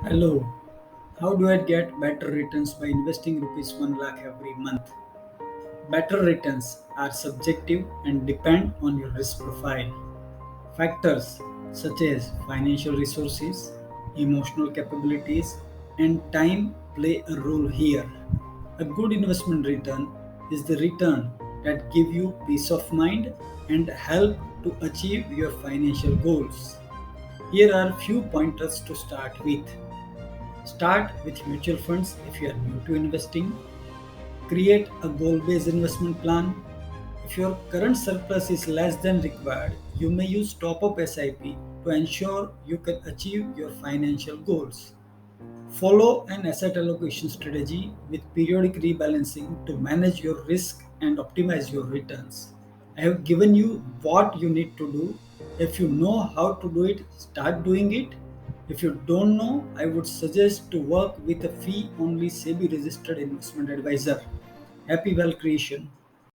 Hello, how do I get better returns by investing rupees 1 lakh every month? Better returns are subjective and depend on your risk profile. Factors such as financial resources, emotional capabilities, and time play a role here. A good investment return is the return that give you peace of mind and help to achieve your financial goals. Here are few pointers to start with. Start with mutual funds if you are new to investing. Create a goal based investment plan. If your current surplus is less than required, you may use top up SIP to ensure you can achieve your financial goals. Follow an asset allocation strategy with periodic rebalancing to manage your risk and optimize your returns. I have given you what you need to do. If you know how to do it, start doing it. If you don't know, I would suggest to work with a fee only SEBI registered investment advisor. Happy wealth creation.